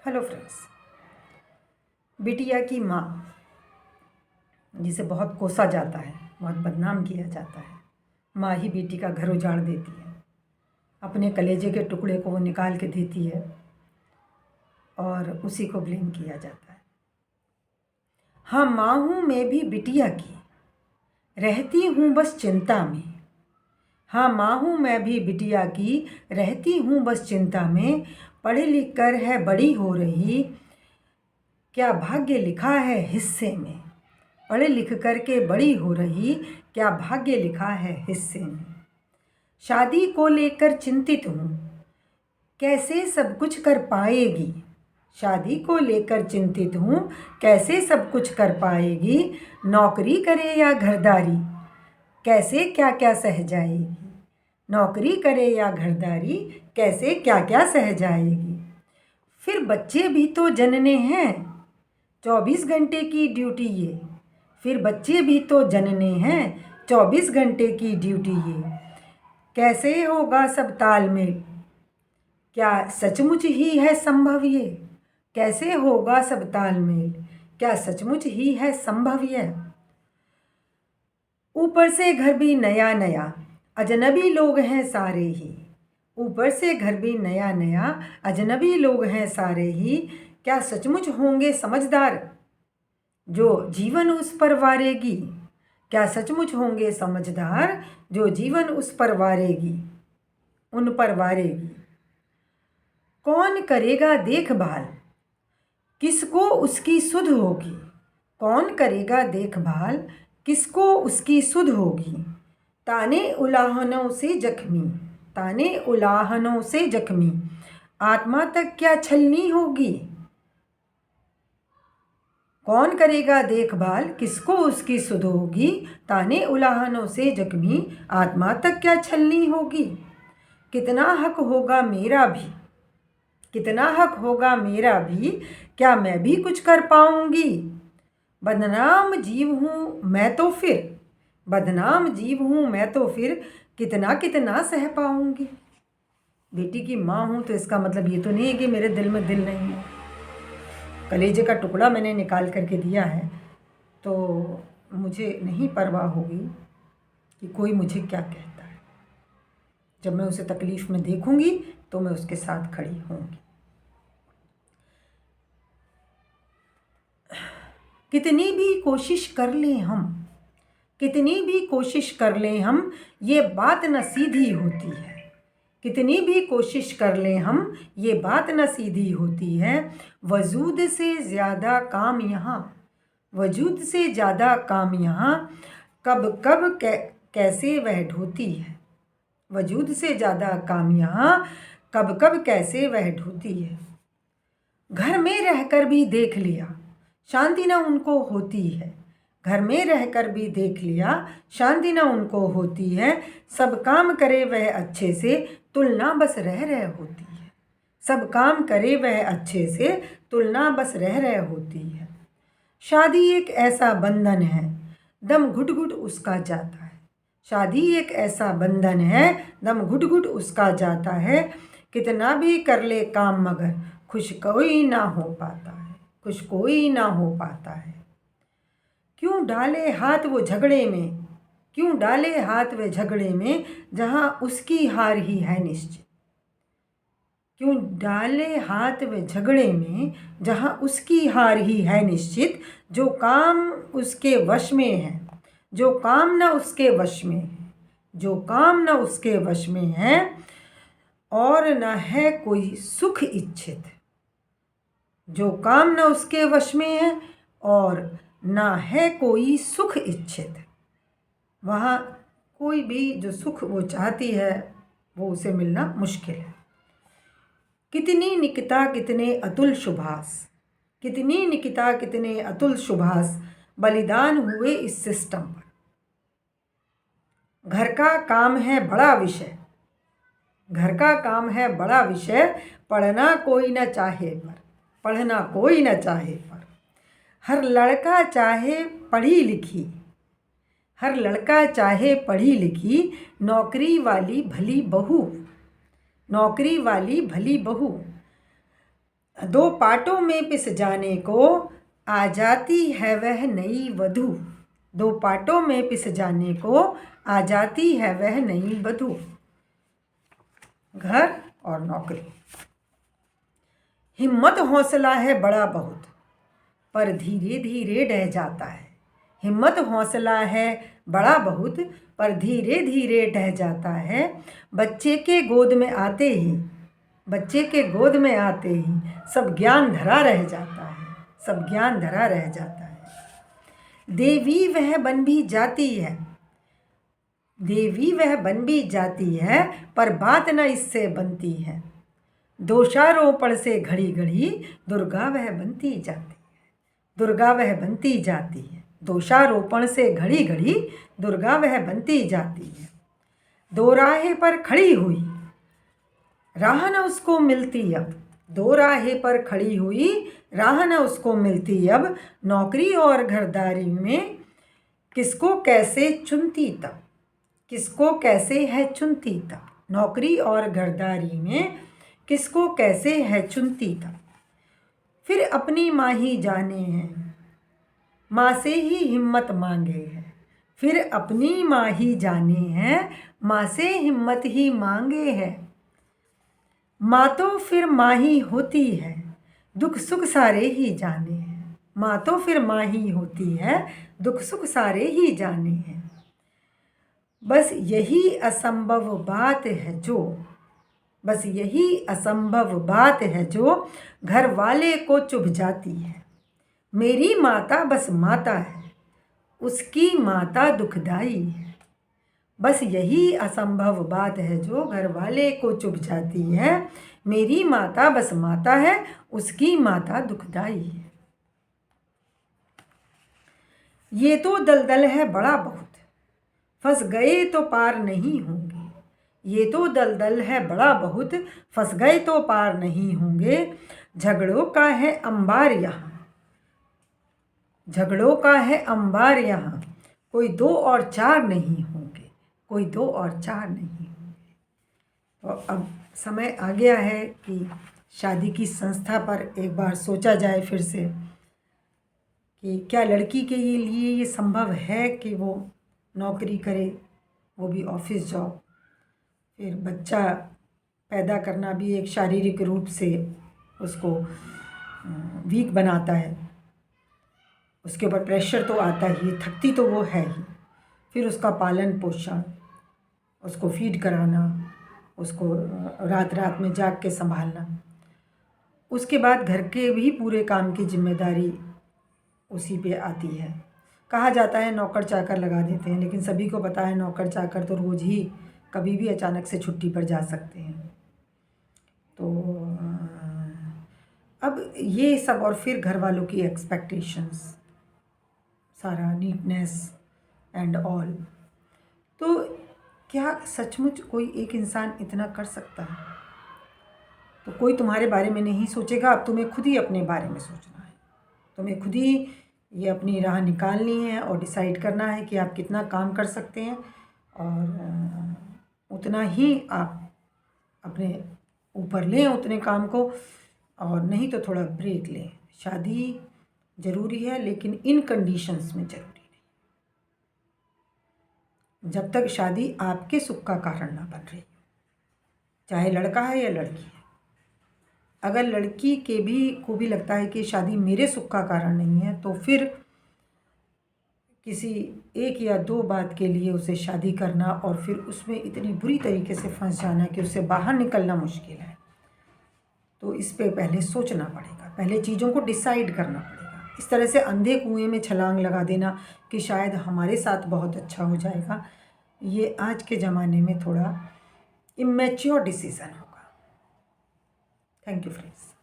Hello friends. बिटिया की माँ जिसे बहुत कोसा जाता है, बहुत बदनाम किया जाता है, माँ ही बेटी का घर उजाड़ देती है। अपने कलेजे के टुकड़े को वो निकाल के देती है और उसी को ब्लेम किया जाता है। हाँ, माँ हूँ मैं भी बिटिया की, रहती हूँ बस चिंता में। हाँ, माँ हूँ मैं भी बिटिया की, रहती हूँ बस चिंता में। पढ़ लिख कर है बड़ी हो रही, क्या भाग्य लिखा है हिस्से में। पढ़ लिख कर के बड़ी हो रही, क्या भाग्य लिखा है हिस्से में। शादी को लेकर चिंतित हूँ, कैसे सब कुछ कर पाएगी। शादी को लेकर चिंतित हूँ, कैसे सब कुछ कर पाएगी। नौकरी करे या घरदारी, कैसे क्या क्या सह जाएगी। नौकरी करे या घरदारी, कैसे क्या क्या सह जाएगी। फिर बच्चे भी तो जनने हैं, 24 घंटे की ड्यूटी ये। फिर बच्चे भी तो जनने हैं, 24 घंटे की ड्यूटी ये। कैसे होगा सब तालमेल, क्या सचमुच ही है संभव ये। कैसे होगा सब तालमेल, क्या सचमुच ही है संभव ये। ऊपर से घर भी नया नया, अजनबी लोग हैं सारे ही। ऊपर से घर भी नया नया, अजनबी लोग हैं सारे ही। क्या सचमुच होंगे समझदार, जो जीवन उस पर वारेगी। क्या सचमुच होंगे समझदार, जो जीवन उस पर वारेगी, उन पर वारेगी। कौन करेगा देखभाल, किसको उसकी सुध होगी। कौन करेगा देखभाल, किसको उसकी सुध होगी। ताने उलाहनों से जख्मी, ताने उलाहनों से जख्मी, आत्मा तक क्या छलनी होगी। कौन करेगा देखभाल, किसको उसकी सुध होगी। ताने उलाहनों से जख्मी, आत्मा तक क्या छलनी होगी। कितना हक होगा मेरा भी, कितना हक होगा मेरा भी, क्या मैं भी कुछ कर पाऊंगी। बदनाम जीव हूँ मैं तो फिर, बदनाम जीव हूँ मैं तो फिर, कितना कितना सह पाऊंगी। बेटी की माँ हूँ तो इसका मतलब ये तो नहीं है कि मेरे दिल में दिल नहीं है। कलेजे का टुकड़ा मैंने निकाल करके दिया है तो मुझे नहीं परवाह होगी कि कोई मुझे क्या कहता है। जब मैं उसे तकलीफ़ में देखूंगी तो मैं उसके साथ खड़ी होंगी। कितनी भी कोशिश कर लें हम, कितनी भी कोशिश कर लें हम, ये बात न सीधी होती है। कितनी भी कोशिश कर लें हम, ये बात न सीधी होती है। वजूद से ज़्यादा काम यहाँ, वजूद से ज़्यादा काम यहाँ, कब कब कैसे वह ढोती है। वजूद से ज़्यादा काम यहाँ, कब कब कैसे वह ढोती है। घर में रहकर भी देख लिया, शांति न उनको होती है। घर में रहकर भी देख लिया, शांति न उनको होती है। सब काम करे वह अच्छे से, तुलना बस रह रह होती है। सब काम करे वह अच्छे से, तुलना बस रह रह होती है। शादी एक ऐसा बंधन है, दम घुट घुट उसका जाता है। शादी एक ऐसा बंधन है, दम घुट घुट उसका जाता है। कितना भी कर ले काम मगर खुश कोई ना हो पाता है, खुश कोई ना हो पाता है। क्यों डाले हाथ वो झगड़े में, क्यों डाले हाथ वे झगड़े में, जहाँ उसकी हार ही है निश्चित। क्यों डाले हाथ वे झगड़े में, जहाँ उसकी हार ही है निश्चित। जो काम उसके वश में है, जो काम न उसके वश में है, जो काम न उसके वश में है, और न है कोई सुख इच्छित। जो काम न उसके वश में है और ना है कोई सुख इच्छित। वहाँ कोई भी जो सुख वो चाहती है वो उसे मिलना मुश्किल है। कितनी निकिता कितने अतुल शुभास, कितनी निकिता कितने अतुल शुभास, बलिदान हुए इस सिस्टम पर। घर का काम है बड़ा विषय, घर का काम है बड़ा विषय, पढ़ना कोई न चाहे पर, पढ़ना कोई न चाहे पर। हर लड़का चाहे पढ़ी लिखी, हर लड़का चाहे पढ़ी लिखी, नौकरी वाली भली बहू, नौकरी वाली भली बहू। दो पाटों में पिस जाने को आ जाती है वह नई वधू। दो पाटों में पिस जाने को आ जाती है वह नई वधू। घर और नौकरी। हिम्मत हौसला है बड़ा बहुत, पर धीरे धीरे ढह जाता है। हिम्मत हौसला है बड़ा बहुत, पर धीरे धीरे ढह जाता है। बच्चे के गोद में आते ही सब ज्ञान धरा रह जाता है। सब ज्ञान धरा रह जाता है। देवी वह बन भी जाती है, पर बात न इससे बनती है। दोषारोपण से घड़ी घड़ी दुर्गा वह बनती जाती है। दोषारोपण से घड़ी घड़ी दुर्गा वह बनती जाती है। दो राहे पर खड़ी हुई राह न उसको मिलती अब। दो राहे पर खड़ी हुई राह न उसको मिलती अब। नौकरी और घरदारी में किसको कैसे चुनती तब। नौकरी और घरदारी में किसको कैसे है चुनती तब। फिर अपनी माँ ही जाने हैं, माँ से ही हिम्मत मांगे है। फिर अपनी माँ ही जाने हैं, माँ से हिम्मत ही मांगे है। माँ तो फिर माँ ही होती है, दुख सुख सारे ही जाने हैं। माँ तो फिर माँ ही होती है, दुख सुख सारे ही जाने हैं। बस यही असंभव बात है जो घर वाले को चुभ जाती है। मेरी माता बस माता है, उसकी माता दुखदाई है। बस यही असंभव बात है जो घर वाले को चुभ जाती है। मेरी माता बस माता है, उसकी माता दुखदाई है। ये तो दलदल है बड़ा बहुत, फंस गए तो पार नहीं होंगे। ये तो दलदल है बड़ा बहुत, फंस गए तो पार नहीं होंगे। झगड़ों का है अंबार यहाँ, कोई दो और चार नहीं होंगे। तो अब समय आ गया है कि शादी की संस्था पर एक बार सोचा जाए फिर से कि क्या लड़की के लिए ये संभव है कि वो नौकरी करे, वो भी ऑफिस जॉब। फिर बच्चा पैदा करना भी एक शारीरिक रूप से उसको वीक बनाता है, उसके ऊपर प्रेशर तो आता ही, थकती तो वो है ही। फिर उसका पालन पोषण, उसको फीड कराना, उसको रात रात में जाग के संभालना, उसके बाद घर के भी पूरे काम की जिम्मेदारी उसी पे आती है। कहा जाता है नौकर चाकर लगा देते हैं, लेकिन सभी को पता है नौकर चाकर तो रोज़ ही कभी भी अचानक से छुट्टी पर जा सकते हैं। तो अब ये सब, और फिर घर वालों की एक्सपेक्टेशंस, सारा नीटनेस एंड ऑल। तो क्या सचमुच कोई एक इंसान इतना कर सकता है? तो कोई तुम्हारे बारे में नहीं सोचेगा। अब तुम्हें खुद ही अपने बारे में सोचना है। तुम्हें खुद ही ये अपनी राह निकालनी है और डिसाइड करना है कि आप कितना काम कर सकते हैं, और उतना ही आप अपने ऊपर लें उतने काम को, और नहीं तो थोड़ा ब्रेक लें। शादी ज़रूरी है, लेकिन इन कंडीशंस में ज़रूरी नहीं, जब तक शादी आपके सुख का कारण ना बन रही, चाहे लड़का है या लड़की है। अगर लड़की को भी लगता है कि शादी मेरे सुख का कारण नहीं है, तो फिर किसी एक या दो बात के लिए उसे शादी करना और फिर उसमें इतनी बुरी तरीके से फंस जाना कि उससे बाहर निकलना मुश्किल है। तो इस पे पहले सोचना पड़ेगा, पहले चीज़ों को डिसाइड करना पड़ेगा। इस तरह से अंधे कुएं में छलांग लगा देना कि शायद हमारे साथ बहुत अच्छा हो जाएगा, ये आज के ज़माने में थोड़ा इमैच्योर डिसीज़न होगा। Thank you friends.